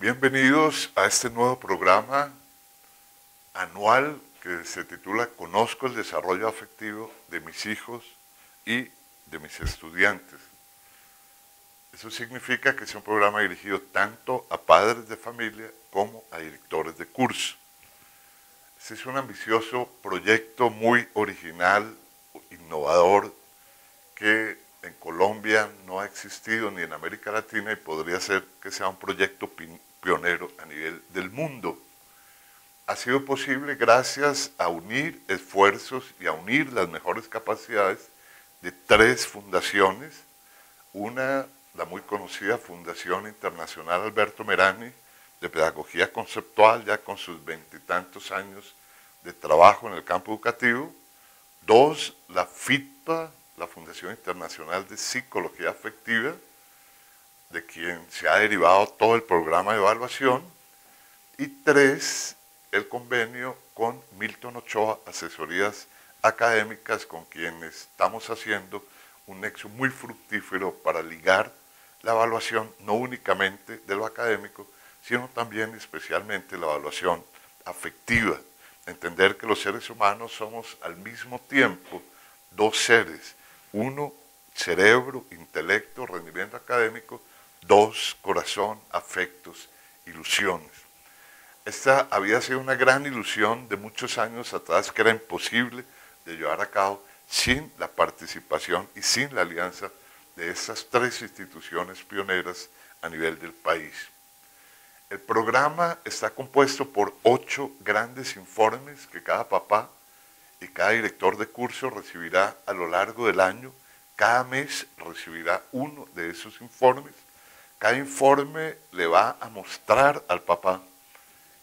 Bienvenidos a este nuevo programa anual que se titula Conozco el desarrollo afectivo de mis hijos y de mis estudiantes. Eso significa que es un programa dirigido tanto a padres de familia como a directores de curso. Este es un ambicioso proyecto muy original, innovador, que en Colombia no ha existido ni en América Latina y podría ser que sea un proyecto pionero a nivel del mundo. Ha sido posible gracias a unir esfuerzos y a unir las mejores capacidades de tres fundaciones. Una, la muy conocida Fundación Internacional Alberto Merani, de Pedagogía Conceptual, ya con sus veintitantos años de trabajo en el campo educativo. Dos, la FITPA, la Fundación Internacional de Psicología Afectiva, de quien se ha derivado todo el programa de evaluación. Y tres, el convenio con Milton Ochoa, Asesorías Académicas, con quienes estamos haciendo un nexo muy fructífero para ligar la evaluación no únicamente de lo académico, sino también especialmente la evaluación afectiva. Entender que los seres humanos somos al mismo tiempo dos seres. Uno, cerebro, intelecto, rendimiento académico. Dos, corazón, afectos, ilusiones. Esta había sido una gran ilusión de muchos años atrás que era imposible de llevar a cabo sin la participación y sin la alianza de estas tres instituciones pioneras a nivel del país. El programa está compuesto por 8 grandes informes que cada papá y cada director de curso recibirá a lo largo del año. Cada mes recibirá uno de esos informes. Cada informe le va a mostrar al papá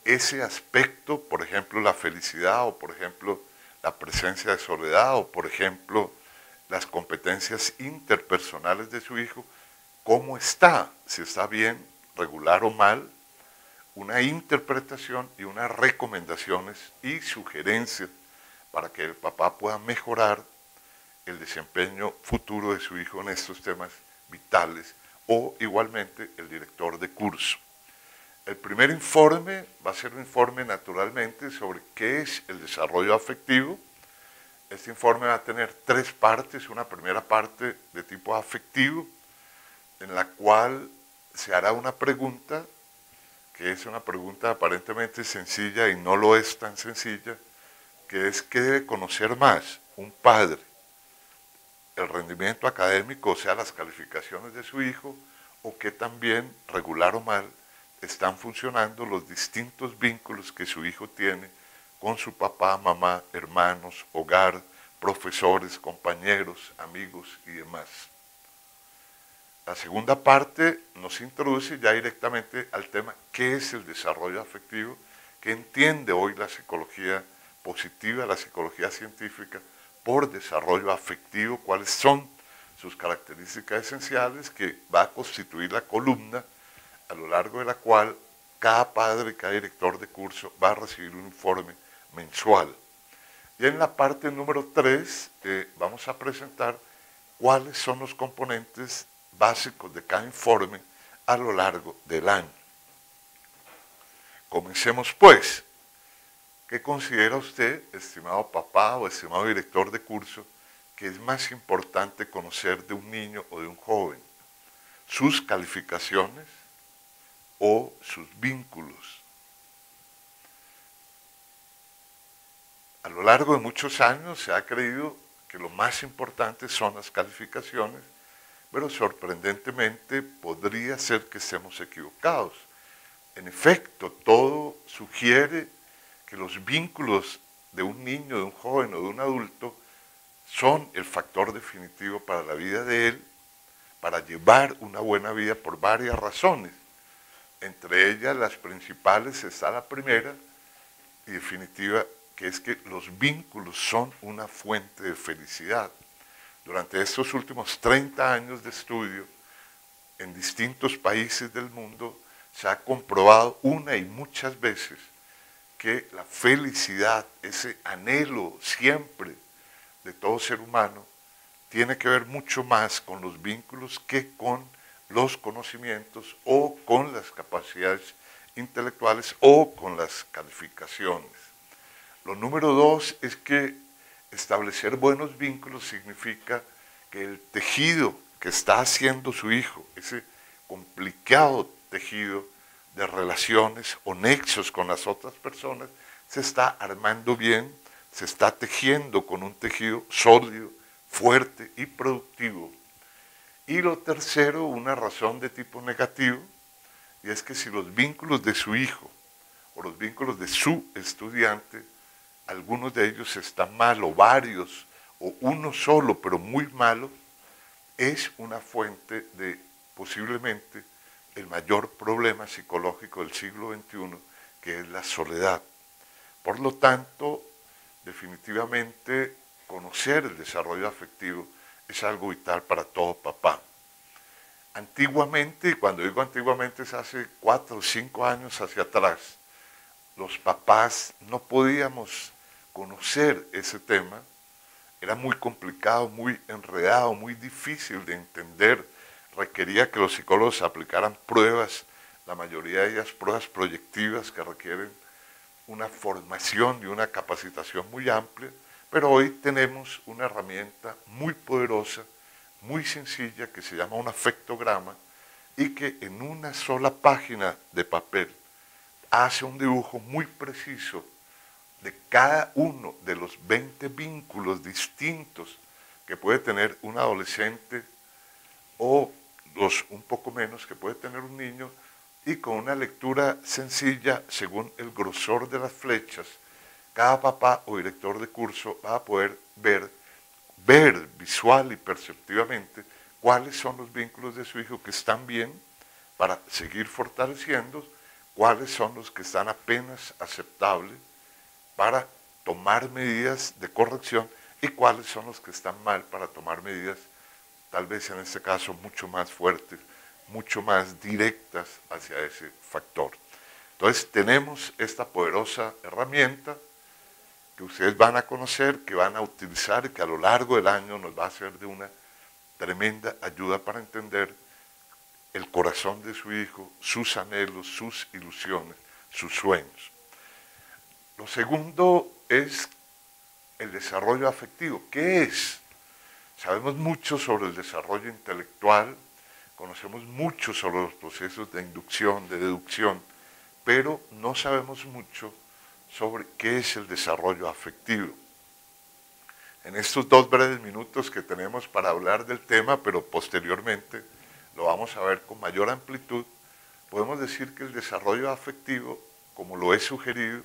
ese aspecto, por ejemplo, la felicidad, o por ejemplo, la presencia de soledad, o por ejemplo, las competencias interpersonales de su hijo, cómo está, si está bien, regular o mal, una interpretación y unas recomendaciones y sugerencias para que el papá pueda mejorar el desempeño futuro de su hijo en estos temas vitales, o igualmente el director de curso. El primer informe va a ser un informe naturalmente sobre qué es el desarrollo afectivo. Este informe va a tener 3 partes, una primera parte de tipo afectivo, en la cual se hará una pregunta, que es una pregunta aparentemente sencilla y no lo es tan sencilla, que es ¿qué debe conocer más un padre? ¿El rendimiento académico, o sea, las calificaciones de su hijo, o que también, regular o mal, están funcionando los distintos vínculos que su hijo tiene con su papá, mamá, hermanos, hogar, profesores, compañeros, amigos y demás? La segunda parte nos introduce ya directamente al tema ¿qué es el desarrollo afectivo? ¿Qué entiende hoy la psicología positiva, la psicología científica por desarrollo afectivo? ¿Cuáles son sus características esenciales? Que va a constituir la columna a lo largo de la cual cada padre, cada director de curso va a recibir un informe mensual. Y en la parte número 3 vamos a presentar cuáles son los componentes básicos de cada informe a lo largo del año. Comencemos pues. ¿Qué considera usted, estimado papá o estimado director de curso, que es más importante conocer de un niño o de un joven? ¿Sus calificaciones o sus vínculos? A lo largo de muchos años se ha creído que lo más importante son las calificaciones, pero sorprendentemente podría ser que estemos equivocados. En efecto, todo sugiere que los vínculos de un niño, de un joven o de un adulto son el factor definitivo para la vida de él, para llevar una buena vida por varias razones. Entre ellas, las principales está la primera y definitiva, que es que los vínculos son una fuente de felicidad. Durante estos últimos 30 años de estudio, en distintos países del mundo, se ha comprobado una y muchas veces que la felicidad, ese anhelo siempre de todo ser humano, tiene que ver mucho más con los vínculos que con los conocimientos o con las capacidades intelectuales o con las calificaciones. Lo número 2 es que establecer buenos vínculos significa que el tejido que está haciendo su hijo, ese complicado tejido de relaciones o nexos con las otras personas, se está armando bien, se está tejiendo con un tejido sólido, fuerte y productivo. Y lo tercero, una razón de tipo negativo, y es que si los vínculos de su hijo o los vínculos de su estudiante, algunos de ellos están mal o varios, o uno solo pero muy malo, es una fuente de posiblemente el mayor problema psicológico del siglo XXI, que es la soledad. Por lo tanto, definitivamente conocer el desarrollo afectivo es algo vital para todo papá. Antiguamente, y cuando digo antiguamente es hace 4 o 5 años hacia atrás, los papás no podíamos conocer ese tema, era muy complicado, muy enredado, muy difícil de entender, requería que los psicólogos aplicaran pruebas, la mayoría de ellas pruebas proyectivas que requieren una formación y una capacitación muy amplia, pero hoy tenemos una herramienta muy poderosa, muy sencilla, que se llama un afectograma y que en una sola página de papel hace un dibujo muy preciso de cada uno de los 20 vínculos distintos que puede tener un adolescente o los un poco menos que puede tener un niño, y con una lectura sencilla según el grosor de las flechas, cada papá o director de curso va a poder ver visual y perceptivamente cuáles son los vínculos de su hijo que están bien para seguir fortaleciendo, cuáles son los que están apenas aceptables para tomar medidas de corrección y cuáles son los que están mal para tomar medidas, tal vez en este caso mucho más fuertes, mucho más directas hacia ese factor. Entonces tenemos esta poderosa herramienta que ustedes van a conocer, que van a utilizar y que a lo largo del año nos va a ser de una tremenda ayuda para entender el corazón de su hijo, sus anhelos, sus ilusiones, sus sueños. Lo segundo es el desarrollo afectivo. ¿Qué es? Sabemos mucho sobre el desarrollo intelectual, conocemos mucho sobre los procesos de inducción, de deducción, pero no sabemos mucho sobre qué es el desarrollo afectivo. En estos 2 breves minutos que tenemos para hablar del tema, pero posteriormente lo vamos a ver con mayor amplitud, podemos decir que el desarrollo afectivo, como lo he sugerido,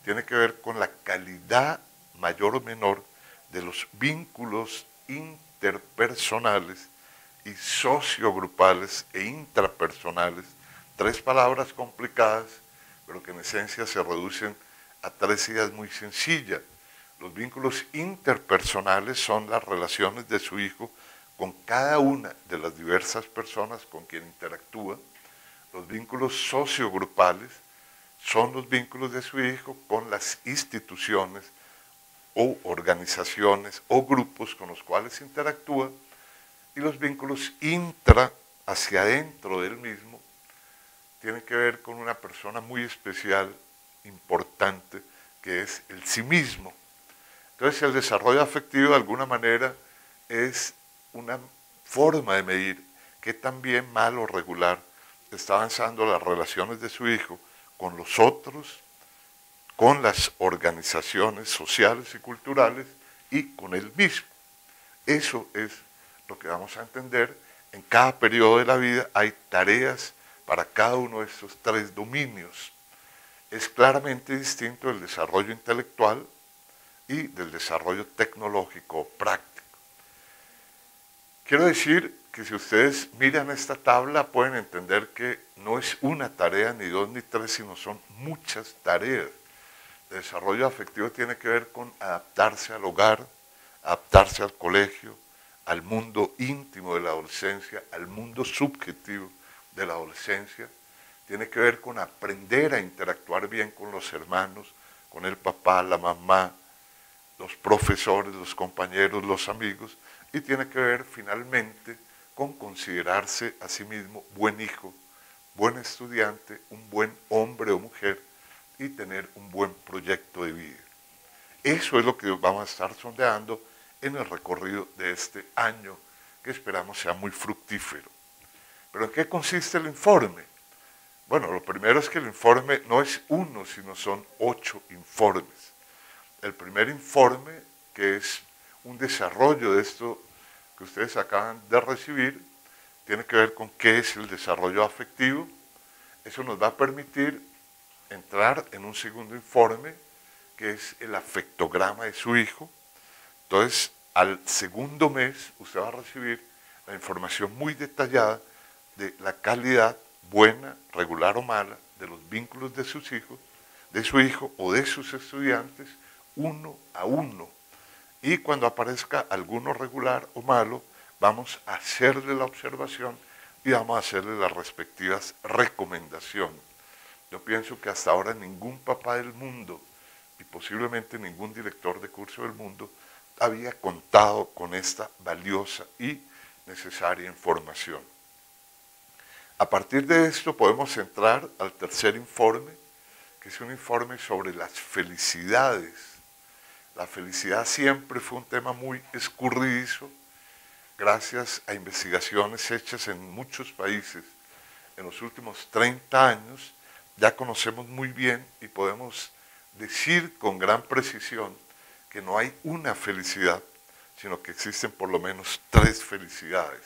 tiene que ver con la calidad mayor o menor de los vínculos interpersonales y sociogrupales e intrapersonales, 3 palabras complicadas, pero que en esencia se reducen a 3 ideas muy sencillas. Los vínculos interpersonales son las relaciones de su hijo con cada una de las diversas personas con quien interactúa. Los vínculos sociogrupales son los vínculos de su hijo con las instituciones o organizaciones o grupos con los cuales interactúa, y los vínculos intra, hacia adentro del mismo, tienen que ver con una persona muy especial, importante, que es el sí mismo. Entonces el desarrollo afectivo de alguna manera es una forma de medir qué tan bien, mal o regular está avanzando las relaciones de su hijo con los otros, con las organizaciones sociales y culturales y con él mismo. Eso es lo que vamos a entender. En cada periodo de la vida hay tareas para cada uno de estos 3 dominios. Es claramente distinto el desarrollo intelectual y del desarrollo tecnológico o práctico. Quiero decir que si ustedes miran esta tabla pueden entender que no es una tarea, ni 2, ni 3, sino son muchas tareas. El desarrollo afectivo tiene que ver con adaptarse al hogar, adaptarse al colegio, al mundo íntimo de la adolescencia, al mundo subjetivo de la adolescencia. Tiene que ver con aprender a interactuar bien con los hermanos, con el papá, la mamá, los profesores, los compañeros, los amigos, y tiene que ver finalmente con considerarse a sí mismo buen hijo, buen estudiante, un buen hombre o mujer y tener un buen proyecto de vida. Eso es lo que vamos a estar sondeando en el recorrido de este año, que esperamos sea muy fructífero. ¿Pero en qué consiste el informe? Bueno, lo primero es que el informe no es uno, sino son 8 informes. El primer informe, que es un desarrollo de esto que ustedes acaban de recibir, tiene que ver con qué es el desarrollo afectivo. Eso nos va a permitir entrar en un segundo informe, que es el afectograma de su hijo. Entonces, al segundo mes, usted va a recibir la información muy detallada de la calidad buena, regular o mala de los vínculos de sus hijos, de su hijo o de sus estudiantes, uno a uno. Y cuando aparezca alguno regular o malo, vamos a hacerle la observación y vamos a hacerle las respectivas recomendaciones. Yo pienso que hasta ahora ningún papá del mundo y posiblemente ningún director de curso del mundo había contado con esta valiosa y necesaria información. A partir de esto podemos entrar al tercer informe, que es un informe sobre las felicidades. La felicidad siempre fue un tema muy escurridizo, gracias a investigaciones hechas en muchos países en los últimos 30 años, ya conocemos muy bien y podemos decir con gran precisión que no hay una felicidad, sino que existen por lo menos 3 felicidades,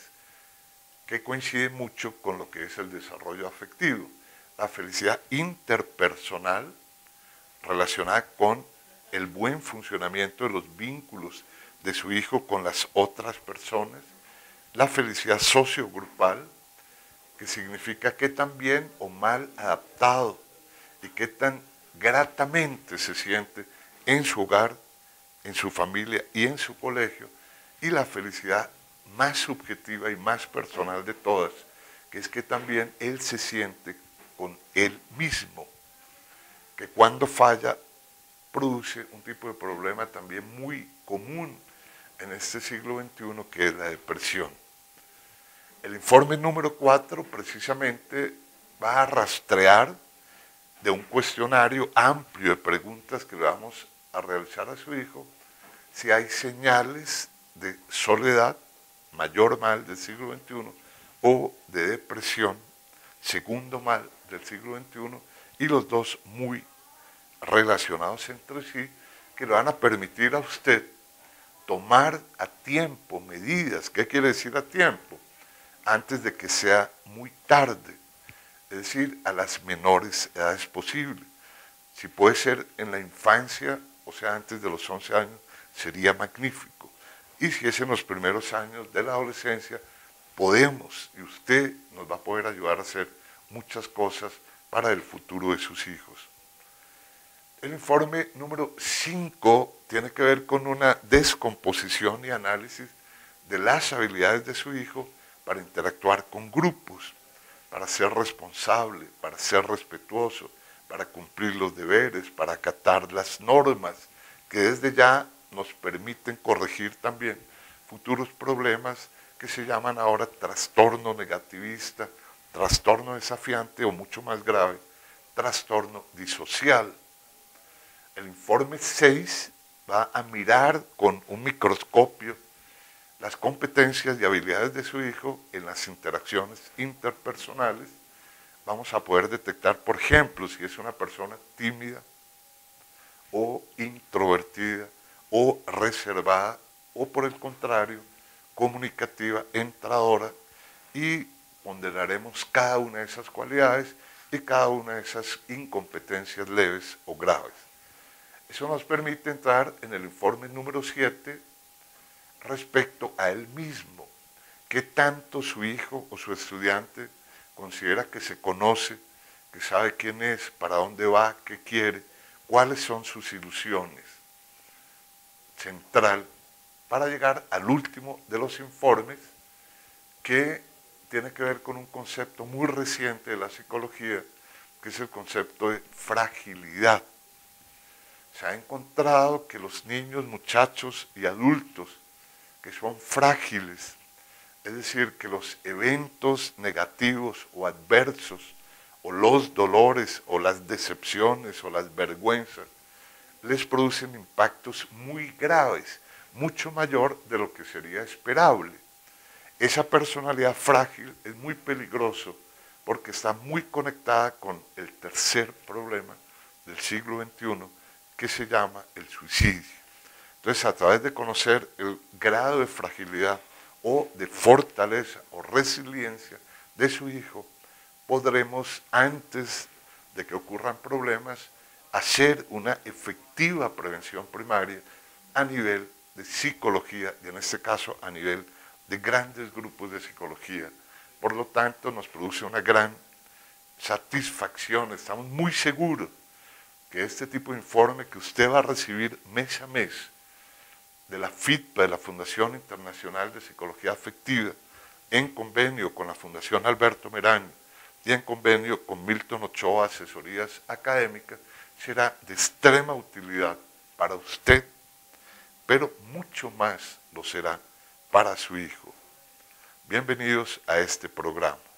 que coincide mucho con lo que es el desarrollo afectivo. La felicidad interpersonal, relacionada con el buen funcionamiento de los vínculos de su hijo con las otras personas. La felicidad sociogrupal, que significa qué tan bien o mal adaptado y qué tan gratamente se siente en su hogar, en su familia y en su colegio. Y la felicidad más subjetiva y más personal de todas, que es que también él se siente con él mismo, que cuando falla produce un tipo de problema también muy común en este siglo XXI, que es la depresión. El informe número 4 precisamente va a rastrear de un cuestionario amplio de preguntas que le vamos a realizar a su hijo si hay señales de soledad, mayor mal del siglo XXI, o de depresión, segundo mal del siglo XXI, y los dos muy relacionados entre sí, que le van a permitir a usted tomar a tiempo medidas. ¿Qué quiere decir a tiempo? Antes de que sea muy tarde, es decir, a las menores edades posibles. Si puede ser en la infancia, o sea, antes de los 11 años, sería magnífico. Y si es en los primeros años de la adolescencia, podemos, y usted nos va a poder ayudar a hacer muchas cosas para el futuro de sus hijos. El informe número 5 tiene que ver con una descomposición y análisis de las habilidades de su hijo para interactuar con grupos, para ser responsable, para ser respetuoso, para cumplir los deberes, para acatar las normas, que desde ya nos permiten corregir también futuros problemas que se llaman ahora trastorno negativista, trastorno desafiante o mucho más grave, trastorno disocial. El informe 6 va a mirar con un microscopio las competencias y habilidades de su hijo en las interacciones interpersonales. Vamos a poder detectar, por ejemplo, si es una persona tímida o introvertida o reservada o por el contrario, comunicativa, entradora, y ponderaremos cada una de esas cualidades y cada una de esas incompetencias leves o graves. Eso nos permite entrar en el informe número 7 respecto a él mismo. ¿Qué tanto su hijo o su estudiante considera que se conoce, que sabe quién es, para dónde va, qué quiere, cuáles son sus ilusiones? Central para llegar al último de los informes, que tiene que ver con un concepto muy reciente de la psicología, que es el concepto de fragilidad. Se ha encontrado que los niños, muchachos y adultos que son frágiles, es decir, que los eventos negativos o adversos o los dolores, o las decepciones, o las vergüenzas, les producen impactos muy graves, mucho mayor de lo que sería esperable. Esa personalidad frágil es muy peligroso porque está muy conectada con el tercer problema del siglo XXI, que se llama el suicidio. Entonces, a través de conocer el grado de fragilidad o de fortaleza o resiliencia de su hijo, podremos, antes de que ocurran problemas, hacer una efectiva prevención primaria a nivel de psicología y en este caso a nivel de grandes grupos de psicología. Por lo tanto, nos produce una gran satisfacción, estamos muy seguros que este tipo de informe que usted va a recibir mes a mes de la FITPA, de la Fundación Internacional de Psicología Afectiva, en convenio con la Fundación Alberto Meraño y en convenio con Milton Ochoa Asesorías Académicas, será de extrema utilidad para usted, pero mucho más lo será para su hijo. Bienvenidos a este programa.